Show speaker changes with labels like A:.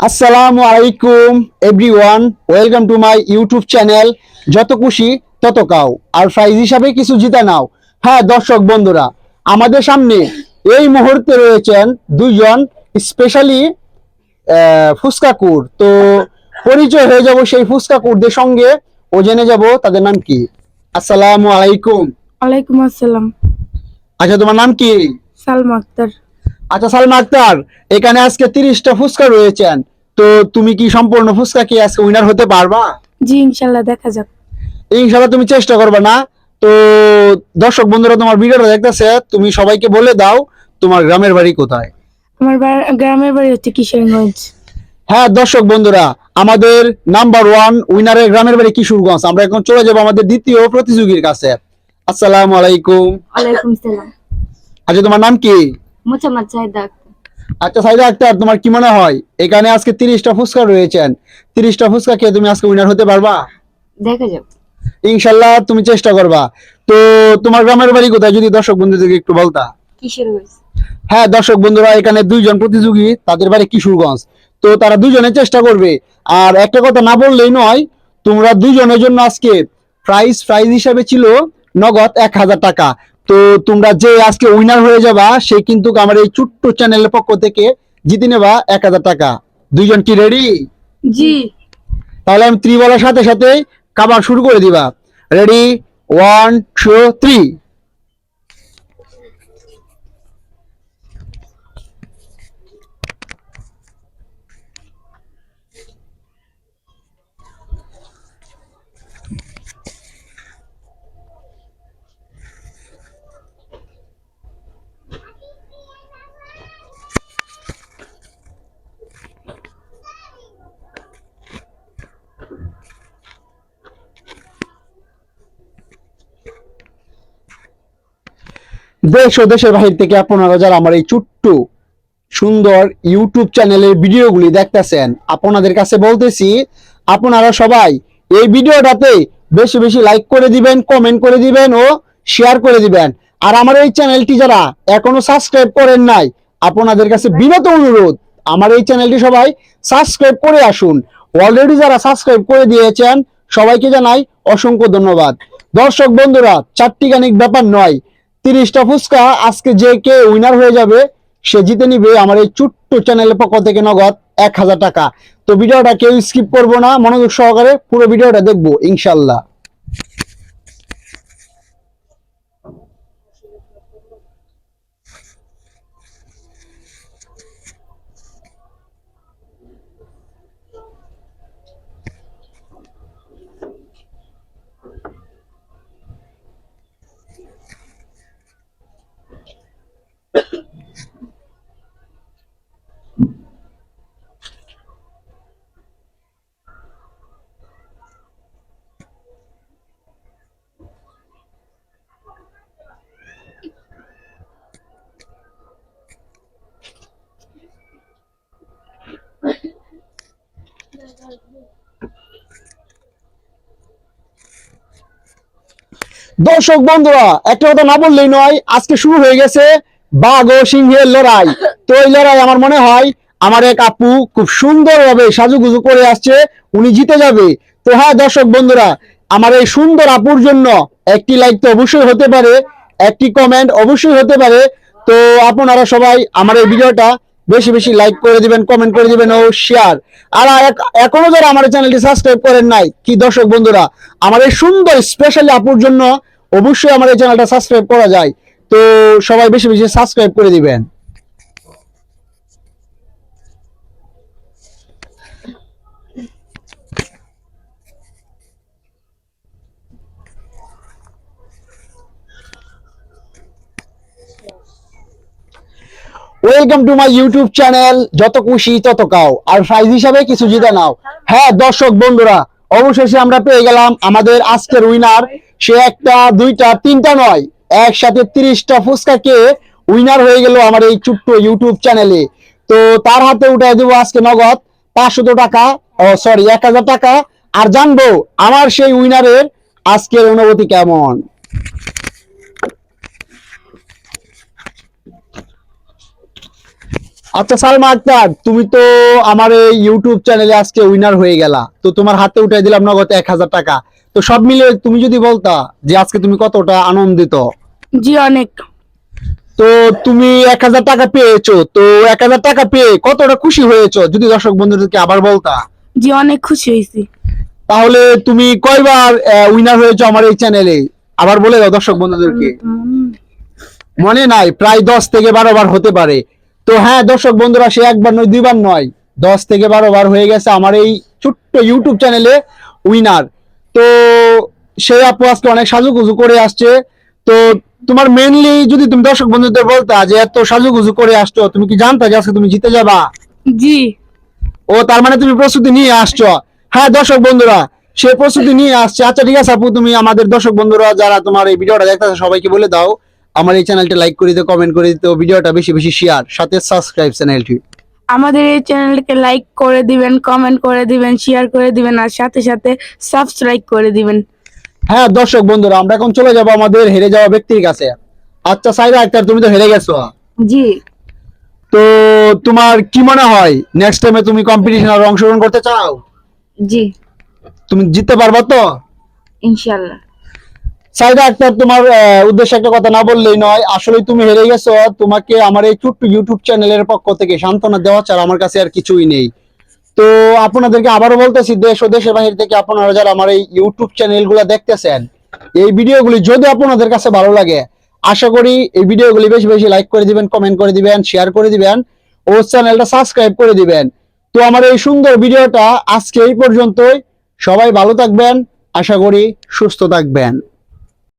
A: আসসালামু আলাইকুম everyone, welcome to my YouTube channel যত খুশি তত কাও। আর প্রাইজ হিসাবে কিছু জিতে নাও। হ্যাঁ দর্শক বন্ধুরা, আমাদের সামনে এই মুহূর্তে রয়েছেন দুইজন স্পেশালি ফুচকাকুর। তো পরিচয় হয়ে যাব সেই ফুচকাকুরদের সঙ্গে, ও জেনে যাব তাদের নাম কি। আসসালামু আলাইকুম।
B: ওয়ালাইকুম আসসালাম।
A: আচ্ছা, তোমার নাম কি?
B: সালমা আক্তার।
A: আচ্ছা সালমা আক্তার, এখানে আজকে 30টা ফুচকা রয়েছেন। তো তুমি কি সম্পূর্ণ ফুচকা কি আজকে উইনার হতে পারবা?
B: জি ইনশাল্লাহ, দেখা যাক।
A: ইনশাআল্লাহ তুমি চেষ্টা করবে না? তো দর্শক বন্ধুরা তোমার ভিডিওটা দেখতেছে, তুমি সবাইকে বলে দাও তোমার গ্রামের বাড়ি কোথায়।
B: আমার গ্রামের বাড়ি হচ্ছে কিশোরগঞ্জ।
A: হ্যাঁ দর্শক বন্ধুরা, আমাদের নাম্বার ওয়ান উইনারের গ্রামের বাড়ি কিশোরগঞ্জ। আমরা এখন চলে যাব আমাদের দ্বিতীয় প্রতিযোগীর কাছে। আসসালামু আলাইকুম।
B: ওয়ালাইকুম সালাম।
A: আচ্ছা তোমার নাম কি?
B: মোসাম্মদ সাইদা আক্তার।
A: আচ্ছা সাইদা আক্তার, তোমার কি মনে হয় এখানে আজকে 30টা ফুচকা রয়েছেন, 30টা ফুচকা খেয়ে তুমি আজকে উইনার হতে পারবা?
B: দেখা যাক।
A: ইনশাল্লাহ তুমি চেষ্টা করবা। তো তোমার গ্রামের বাড়ি কোথায় যদি দর্শক বন্ধুদেরকে একটু বলতা।
B: কিশোরগঞ্জ।
A: হ্যাঁ দর্শক বন্ধুরা, এখানে দুইজন প্রতিযোগী, তাদের বাড়ি কিশোরগঞ্জ। তো তারা দুজনে চেষ্টা করবে। আর একটা কথা না বললেই নয়, তোমরা দুজনের জন্য আজকে প্রাইজ হিসাবে ছিল নগদ 1000 টাকা। তো তোমরা যে আজকে উইনার হয়ে যাবা, সে কিন্তু আমার এই ছোট্ট চ্যানেলের পক্ষ থেকে জিতে নেবা 1000 টাকা। দুইজন কি রেডি?
B: জি।
A: তাহলে আমি 3 বলার সাথে সাথে কাবার শুরু করে দিবা। রেডি, 1 2 3। দেশ ও দেশের বাহির থেকে আপনারা যারা আমার এই ছোট্ট সুন্দর ইউটিউব চ্যানেলের ভিডিওগুলি দেখতেছেন, আপনাদের কাছে বলতেছি আপনারা সবাই এই ভিডিওটাতে বেশি বেশি লাইক করে দিবেন, কমেন্ট করে দিবেন ও শেয়ার করে দিবেন। আর আমার এই চ্যানেলটি যারা এখনো সাবস্ক্রাইব করেন নাই, আপনাদের কাছে বিনত অনুরোধ, আমার এই চ্যানেলটি সবাই সাবস্ক্রাইব করে আসুন। অলরেডি যারা সাবস্ক্রাইব করে দিয়েছেন সবাইকে জানাই অসংখ্য ধন্যবাদ। দর্শক বন্ধুরা, চারটিখানিক ব্যাপার নয়, 30টা ফুচকা আজকে যে কে উইনার হয়ে যাবে সে জিতে নিবে আমার এই ছোট্ট চ্যানেলের পক্ষ থেকে নগদ 1000 টাকা। তো ভিডিওটা কেউ স্কিপ করবো না, মনোযোগ সহকারে পুরো ভিডিওটা দেখবো ইনশাল্লাহ। দর্শক বন্ধুরা, একটা কথা না বললেই নয়, আজকে শুরু হয়ে গেছে বাঘ ও সিংহের লড়াই। তো এই লড়াই আমার মনে হয় আমার এক আপু খুব সুন্দরভাবে সাজুগুজু করে আসছে, উনি জিতে যাবে। তো হ্যাঁ দর্শক বন্ধুরা, আমার এই সুন্দর আপুর জন্য একটি লাইক তো অবশ্যই হতে পারে, একটি কমেন্ট অবশ্যই হতে পারে। তো আপনারা সবাই আমার এই ভিডিওটা বেশি বেশি লাইক করে দিবেন, কমেন্ট করে দিবেন ও শেয়ার। আর এখনো যারা আমার চ্যানেলটি সাবস্ক্রাইব করেন নাই, কি দর্শক বন্ধুরা, আমার এই সুন্দর স্পেশালি আপুর জন্য অবশ্যই আমার এই চ্যানেলটা সাবস্ক্রাইব করা যায়। তো সবাই বেশি বেশি সাবস্ক্রাইব করে দিবেন। Welcome to my YouTube channel যত খুশি তত কাও। আর প্রাইজ হিসাবে কিছু জিতে নাও। হ্যাঁ দর্শক বন্ধুরা, অবশেষে আমরা পেয়ে গেলাম আমাদের আজকের উইনার। সে একটা দুইটা তিনটা নয়, একসাথে 30টা ফুচকাকে উইনার হয়ে গেল আমার এই ছোট্ট ইউটিউব চ্যানেলে। তো তার হাতে উঠে দেবো আজকে নগদ 500 টাকা, ও সরি 1000 টাকা। আর জানবো আমার সেই উইনারের আজকের অনুভূতি কেমন। আচ্ছা সালমা আক্তার, তুমি তো আমার এই ইউটিউব চ্যানেলে আজকে উইনার হয়ে গেলা, তো তোমার হাতে উঠাই দিলাম নগদ 1,000 টাকা। তো সব মিলিয়ে তুমি যদি বলতা যে আজকে তুমি কতটা আনন্দিত।
B: জি অনেক।
A: তো তুমি 1,000 টাকা পেয়েছো, তো 1,000 টাকা পেয়ে কতটা খুশি হয়েছো যদি দর্শক বন্ধুদেরকে আবার বলতা।
B: জি অনেক খুশি হয়েছি।
A: তাহলে তুমি কয়বার উইনার হয়েছো আমার এই চ্যানেলে, আবার বলে দাও দর্শক বন্ধুদেরকে। মনে নাই, প্রায় 10 থেকে 12 বার হতে পারে। তো হ্যাঁ দর্শক বন্ধুরা, সে একবার নয় দুইবার নয়, 10 থেকে 12 বার হয়ে গেছে আমার এই ছোট্ট ইউটিউব চ্যানেলে উইনার। তো সেই আপু আজকে অনেক সাজুগুজু করে আসছে। তো তোমার মেইনলি যদি তুমি দর্শক বন্ধুদের বলতা যে এত সাজুগুজু করে আসছো, তুমি কি জানতা যে আজকে তুমি জিতে যাবা?
B: জি।
A: ও তার মানে তুমি প্রস্তুতি নিয়ে আসছো। হ্যাঁ দর্শক বন্ধুরা, সে প্রস্তুতি নিয়ে আসছে। আচ্ছা ঠিক আছে আপু, তুমি আমাদের দর্শক বন্ধুরা যারা তোমার এই ভিডিওটা দেখতেছে সবাইকে বলে দাও আমার এই চ্যানেলটা লাইক করে দিতে, কমেন্ট করে দিতে, ভিডিওটা বেশি বেশি শেয়ার, সাথে সাবস্ক্রাইব চ্যানেলটি।
B: আমাদের এই চ্যানেলকে লাইক করে দিবেন, কমেন্ট করে দিবেন, শেয়ার করে দিবেন আর সাথে সাথে সাবস্ক্রাইব করে দিবেন।
A: হ্যাঁ দর্শক বন্ধুরা, আমরা এখন চলে যাব আমাদের হেরে যাওয়া ব্যক্তির কাছে। আচ্ছা সাইরা আক্তার, তুমি তো হেরে গেছো,
B: জি।
A: তো তোমার কি মনে হয় নেক্সট টাইমে তুমি কম্পিটিশন আর অংশগ্রহণ করতে চাও?
B: জি
A: তুমি জিততে পারবা তো?
B: ইনশাল্লাহ।
A: সাইদা আক্তার, তোমার উদ্দেশ্যে একটা কথা না বললেই নয়, আসলে তুমি হেরে গেছো। তোমাকে আমার এই ছোট্ট ইউটিউব চ্যানেলের পক্ষ থেকে সান্ত্বনা দেওয়া ছাড়া আমার কাছে আর কিছুই নেই। তো আপনাদেরকে আবারও বলতেছি, দেশ ও দেশের বাহির থেকে আপনারা যারা আমার এই ইউটিউব চ্যানেলগুলো দেখতেছেন, এই ভিডিওগুলি যদি আপনাদের কাছে ভালো লাগে, আশা করি এই ভিডিওগুলি বেশি বেশি লাইক করে দিবেন, কমেন্ট করে দিবেন, শেয়ার করে দিবেন ও চ্যানেলটা সাবস্ক্রাইব করে দিবেন। তো আমার এই সুন্দর ভিডিওটা আজকে এই পর্যন্তই। সবাই ভালো থাকবেন, আশা করি সুস্থ থাকবেন।